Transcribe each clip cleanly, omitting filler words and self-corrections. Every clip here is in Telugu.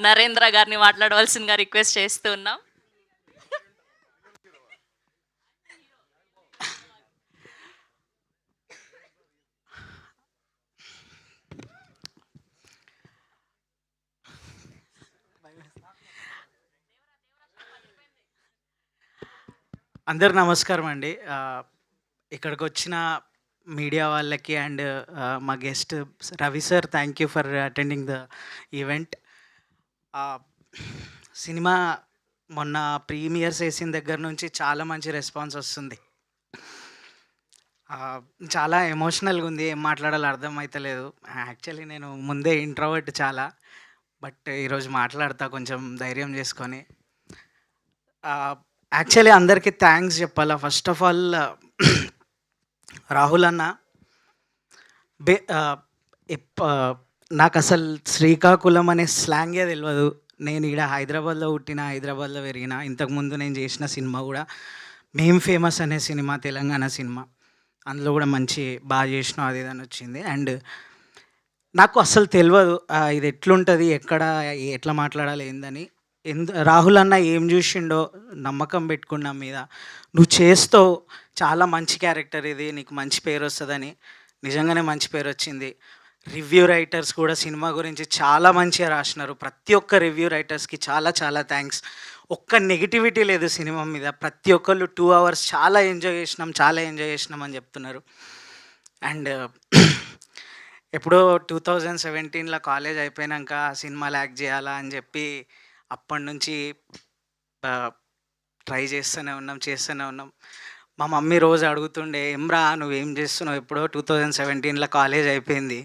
నరేంద్ర గారిని మాట్లాడవలసిందిగా రిక్వెస్ట్ చేస్తూ ఉన్నాం. అందరు నమస్కారం అండి. ఇక్కడికి వచ్చిన మీడియా వాళ్ళకి అండ్ మా guest Ravi sir, thank you for attending the event. Cinema మొన్న ప్రీమియర్స్ వేసిన దగ్గర నుంచి చాలా మంచి రెస్పాన్స్ వస్తుంది. చాలా ఎమోషనల్గా ఉంది, ఏం మాట్లాడాలో అర్థం అవుతలేదు. యాక్చువల్లీ నేను ముందే ఇంట్రోవర్ట్ చాలా, బట్ ఈరోజు మాట్లాడతా కొంచెం ధైర్యం చేసుకొని. యాక్చువల్లీ అందరికీ థ్యాంక్స్ చెప్పాలా. ఫస్ట్ ఆఫ్ ఆల్ రాహుల్ అన్న నాకు అసలు శ్రీకాకుళం అనే స్లాంగే తెలియదు. నేను ఇక్కడ హైదరాబాద్లో పుట్టిన, హైదరాబాద్లో పెరిగిన. ఇంతకుముందు నేను చేసిన సినిమా కూడా మేం ఫేమస్ అనే సినిమా, తెలంగాణ సినిమా. అందులో కూడా మంచి బాగా చేసినాం, అది ఇదని వచ్చింది. అండ్ నాకు అసలు తెలియదు ఇది ఎట్లుంటుంది, ఎట్లా మాట్లాడాలి ఏందని. రాహుల్ అన్న ఏం చూసిండో నమ్మకం పెట్టుకున్నా మీద, నువ్వు చేస్తావు, చాలా మంచి క్యారెక్టర్ ఇది, నీకు మంచి పేరు వస్తుందని. నిజంగానే మంచి పేరు వచ్చింది. రివ్యూ రైటర్స్ కూడా సినిమా గురించి చాలా మంచిగా రాసినారు. ప్రతి ఒక్క రివ్యూ రైటర్స్కి చాలా చాలా థ్యాంక్స్. ఒక్క నెగిటివిటీ లేదు సినిమా మీద. ప్రతి ఒక్కళ్ళు 2 hours చాలా ఎంజాయ్ చేసినాం అని చెప్తున్నారు. అండ్ ఎప్పుడో 2017లో కాలేజ్ అయిపోయాక సినిమాలు యాక్ట్ చేయాలా అని చెప్పి అప్పటి నుంచి ట్రై చేస్తూనే ఉన్నాం. మా మమ్మీ రోజు అడుగుతుండే, ఏమ్రా నువ్వేం చేస్తున్నావు, ఎప్పుడో 2017లో కాలేజ్ అయిపోయింది,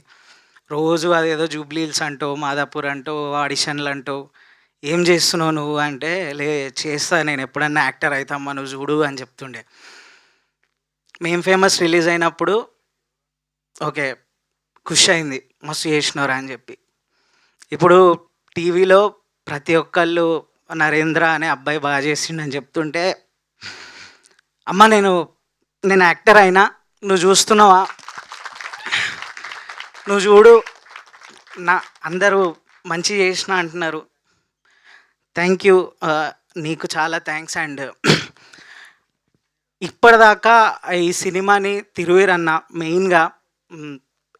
రోజు అదేదో జూబ్లీ హిల్స్ అంటూ, మాదాపూర్ అంటూ, ఆడిషన్లు అంటూ ఏం చేస్తున్నావు నువ్వు అంటే, చేస్తా నేను, ఎప్పుడన్నా యాక్టర్ అవుతామ్మా నువ్వు చూడు అని చెప్తుండే. మేం ఫేమస్ రిలీజ్ అయినప్పుడు ఓకే ఖుషి అయింది, మస్తు చేసినవరా అని చెప్పి. ఇప్పుడు టీవీలో ప్రతి ఒక్కళ్ళు నరేంద్ర అనే అబ్బాయి బాగా చేసిండని చెప్తుంటే, అమ్మ నేను యాక్టర్ అయినా, నువ్వు చూస్తున్నావా, నువ్వు చూడు, అందరూ మంచి చేసిన అంటున్నారు. థ్యాంక్ యూ, నీకు చాలా థ్యాంక్స్. అండ్ ఇప్పటిదాకా ఈ సినిమాని తిరువీరన్న మెయిన్గా,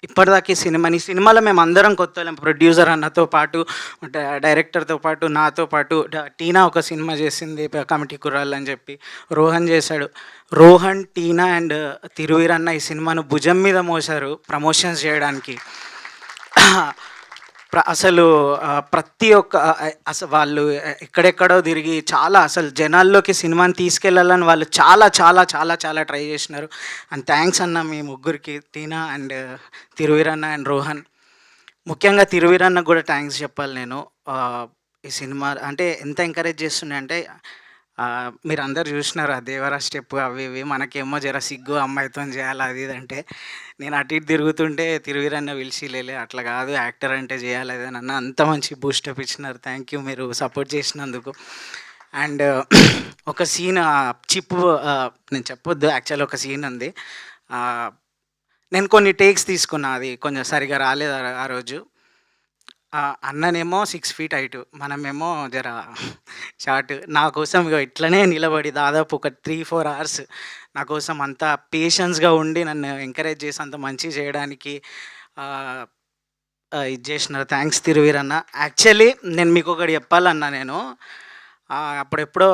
ఇప్పటిదాకా ఈ సినిమాలో మేము అందరం కొత్త, ప్రొడ్యూసర్ అన్నతో పాటు, డైరెక్టర్తో పాటు, నాతో పాటు టీనా ఒక సినిమా చేసింది కమిటీ కుర్రాళ్ళు అని చెప్పి, రోహన్ చేశాడు. రోహన్, టీనా అండ్ తిరువీరన్న ఈ సినిమాను భుజం మీద మోసారు ప్రమోషన్స్ చేయడానికి. అసలు ప్రతి ఒక్క అసలు వాళ్ళు ఎక్కడెక్కడో తిరిగి చాలా అసలు జనాల్లోకి సినిమాని తీసుకెళ్ళాలని వాళ్ళు చాలా చాలా చాలా చాలా ట్రై చేసినారు. అండ్ థ్యాంక్స్ అన్న మీ ముగ్గురికి, టీనా అండ్ తిరువీరన్న అండ్ రోహన్. ముఖ్యంగా తిరువీరన్నకు కూడా థ్యాంక్స్ చెప్పాలి నేను. ఈ సినిమా అంటే ఎంత ఎంకరేజ్ చేస్తుండే అంటే, మీరు అందరు చూసినారు ఆ దేవరా స్టెప్ అవి ఇవి, మనకేమో జర సిగ్గు అమ్మాయితో చేయాలి అది ఇది అంటే, నేను అటు ఇటు తిరుగుతుంటే తిరువీరన్న పిలిచి లేలే అట్లా కాదు, యాక్టర్ అంటే చేయాలి అది అని అన్న. అంత మంచి బూస్టప్ ఇచ్చినారు. థ్యాంక్ యూ మీరు సపోర్ట్ చేసినందుకు. అండ్ ఒక సీన్ చిప్పు, నేను చెప్పొద్దు, యాక్చువల్ ఒక సీన్ ఉంది. నేను కొన్ని టేక్స్ తీసుకున్నా, అది కొంచెం సరిగా రాలేదు ఆ రోజు. అన్ననేమో 6 feet హైటు, మనమేమో జర షార్ట్. నా కోసం ఇట్లనే నిలబడి దాదాపు ఒక 3-4 hours నా కోసం అంత పేషెన్స్గా ఉండి నన్ను ఎంకరేజ్ చేసి అంత మంచి చేయడానికి ఇది చేసినారు. థ్యాంక్స్ తిరువీరన్న. యాక్చువల్లీ నేను మీకు ఒకటి చెప్పాలన్నా, నేను అప్పుడెప్పుడో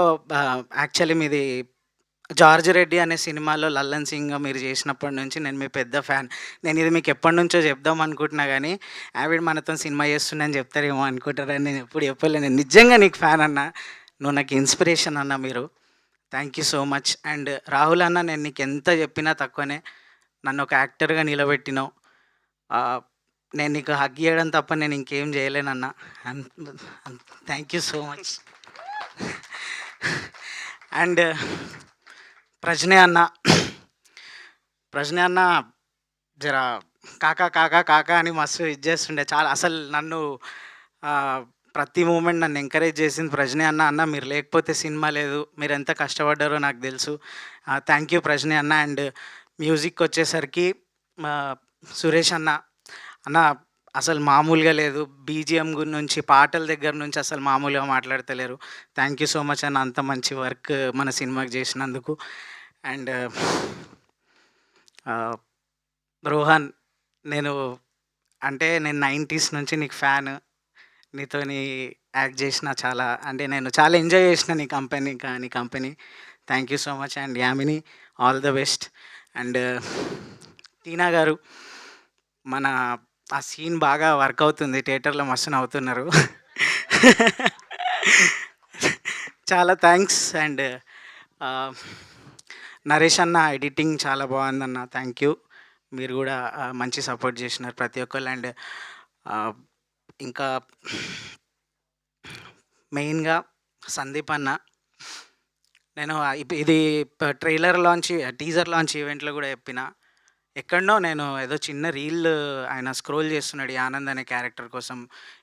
యాక్చువల్లీ మీది జార్జ్ రెడ్డి అనే సినిమాలో లల్లన్ సింగ్ మీరు చేసినప్పటి నుంచి నేను మీ పెద్ద ఫ్యాన్. నేను ఇది మీకు ఎప్పటి నుంచో చెప్దాం అనుకుంటున్నా, కానీ ఆవిడ మనతో సినిమా చేస్తుందని చెప్తారేమో అనుకుంటారని నేను ఎప్పుడు చెప్పలేదు. నేను నిజంగా నీకు ఫ్యాన్ అన్న, నువ్వు నాకు ఇన్స్పిరేషన్ అన్న మీరు. Thank you so much. And Rahul అన్న, నేను నీకు ఎంత చెప్పినా తక్కువనే, నన్ను ఒక యాక్టర్గా నిలబెట్టినావు. నేను నీకు హగ్ చేయడం తప్ప నేను ఇంకేం చేయలేనన్న. Thank you so much. And Pragna అన్న జర కాకా కాకా కాకా అని మస్తు ఇది చేస్తుండే చాలా. అసలు నన్ను ప్రతి మూమెంట్ నన్ను ఎంకరేజ్ చేసింది ప్రజ్ఞ అన్న. మీరు లేకపోతే సినిమా లేదు, మీరు ఎంత కష్టపడ్డారో నాకు తెలుసు. థ్యాంక్ యూ ప్రజ్ఞ అన్న. అండ్ మ్యూజిక్ వచ్చేసరికి సురేష్ అన్న అసలు మామూలుగా లేదు. బీజీఎం నుంచి, పాటల దగ్గర నుంచి అసలు మామూలుగా మాట్లాడతలేరు. థ్యాంక్ యూ సో మచ్ అన్న అంత మంచి వర్క్ మన సినిమాకి చేసినందుకు. అండ్ రోహన్, నేను నేను 90s నుంచి నీకు ఫ్యాన్. నీతోని యాక్ట్ చేసిన చాలా నేను చాలా ఎంజాయ్ చేసిన నీ company. Thank you so much. And Yamini, all the best. And Tina గారు, మన ఆ సీన్ బాగా వర్క్ అవుతుంది. థియేటర్‌లో మస్తు నవ్వుతున్నారు. చాలా థ్యాంక్స్. అండ్ నరేష్ అన్న, ఎడిటింగ్ చాలా బాగుందన్న. Thank you. మీరు కూడా మంచి సపోర్ట్ చేసినారు ప్రతి ఒక్కళ్ళు. అండ్ ఇంకా మెయిన్గా సందీప్ అన్న, నేను ఇది టీజర్ లాంచ్ ఈవెంట్లో కూడా చెప్పిన. ఎక్కడనో నేను ఏదో చిన్న రీల్ ఆయన స్క్రోల్ చేస్తున్నాడు, ఈ ఆనంద్ అనే క్యారెక్టర్ కోసం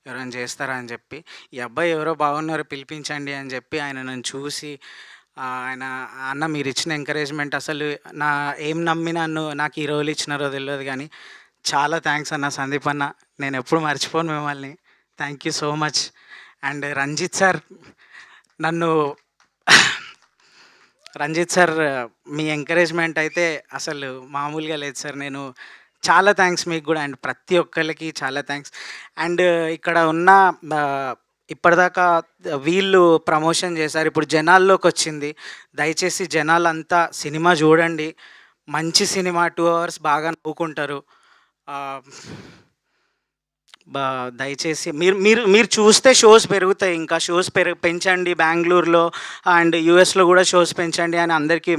ఎవరైనా చేస్తారా అని చెప్పి. ఈ అబ్బాయి ఎవరో బాగున్నారు పిలిపించండి అని చెప్పి ఆయన నన్ను చూసి ఆయన, అన్న మీరు ఇచ్చిన ఎంకరేజ్మెంట్ అసలు ఏం నమ్మి నాకు ఈ రోల్ ఇచ్చినారో తెలియదు కానీ చాలా థ్యాంక్స్ అన్న సందీప్ అన్న. నేను ఎప్పుడు మర్చిపోను మిమ్మల్ని. Thank you so much. And Ranjith sir, నన్ను రంజిత్ సార్, మీ ఎంకరేజ్మెంట్ అయితే అసలు మామూలుగా లేదు సార్. నేను చాలా థ్యాంక్స్ మీకు కూడా. అండ్ ప్రతి ఒక్కరికి చాలా థ్యాంక్స్. అండ్ ఇక్కడ ఉన్న ఇప్పటిదాకా వీళ్ళు ప్రమోషన్ చేశారు, ఇప్పుడు జనాల్లోకి వచ్చింది. దయచేసి జనాలంతా సినిమా చూడండి. మంచి సినిమా, 2 hours బాగా నవ్వుకుంటారు. దయచేసి మీరు మీరు మీరు చూస్తే షోస్ పెరుగుతాయి. ఇంకా షోస్ పెంచండి. బెంగళూరులో అండ్ యూఎస్లో కూడా షోస్ పెంచండి అని అందరికీ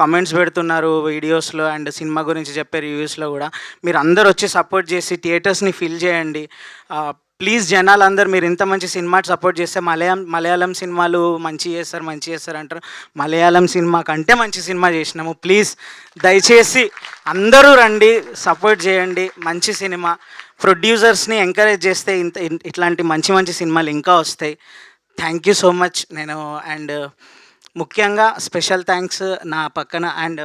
కామెంట్స్ పెడుతున్నారు వీడియోస్లో. అండ్ సినిమా గురించి చెప్పే రివ్యూస్లో కూడా మీరు అందరు వచ్చి సపోర్ట్ చేసి థియేటర్స్ని ఫిల్ చేయండి. ప్లీజ్ జనాలందరూ, మీరు ఇంత మంచి సినిమా సపోర్ట్ చేస్తే మలయాళం సినిమాలు మంచి చేస్తారు అంటారు. మలయాళం సినిమా కంటే మంచి సినిమా చేసినాము. ప్లీజ్ దయచేసి అందరూ రండి, సపోర్ట్ చేయండి. మంచి సినిమా, ప్రొడ్యూసర్స్ని ఎంకరేజ్ చేస్తే ఇట్లాంటి మంచి మంచి సినిమాలు ఇంకా వస్తాయి. Thank you so much. And ముఖ్యంగా స్పెషల్ థ్యాంక్స్ నా పక్కన అండ్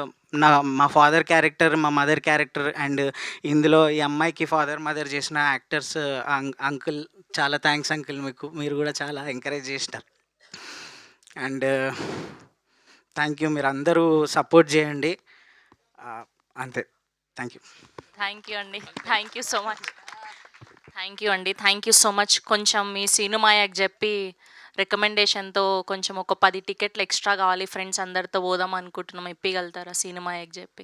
మా ఫాదర్ క్యారెక్టర్, మా మదర్ క్యారెక్టర్, అండ్ ఇందులో ఈ అమ్మాయికి ఫాదర్ మదర్ చేసిన యాక్టర్స్ అంకుల్, చాలా థ్యాంక్స్ అంకుల్. మీరు కూడా చాలా ఎంకరేజ్ చేసినారు. And thank you. మీరు అందరూ సపోర్ట్ చేయండి. అంతే. Thank you. థ్యాంక్ యూ అండి. Thank you so much. Thank you so much. కొంచెం మీ సినిమాకి చెప్పి రికమెండేషన్తో కొంచెం ఒక 10 టికెట్లు ఎక్స్ట్రా కావాలి, ఫ్రెండ్స్ అందరితో పోదాం అనుకుంటున్నాం. ఇప్పగలుగుతారా సినిమాకి చెప్పి?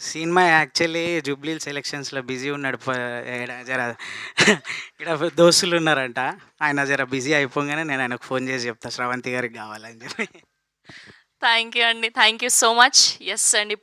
సినిమా యాక్చువల్లీ జూబ్లీ సెలక్షన్స్లో బిజీ ఉన్నాడు. జర ఇక్కడ దోస్తులు ఉన్నారంట, ఆయన జర బిజీ అయిపోగానే నేను ఆయనకు ఫోన్ చేసి చెప్తా శ్రవంతి గారికి కావాలని చెప్పి. థ్యాంక్ యూ అండి. Thank you so much. Yes అండి.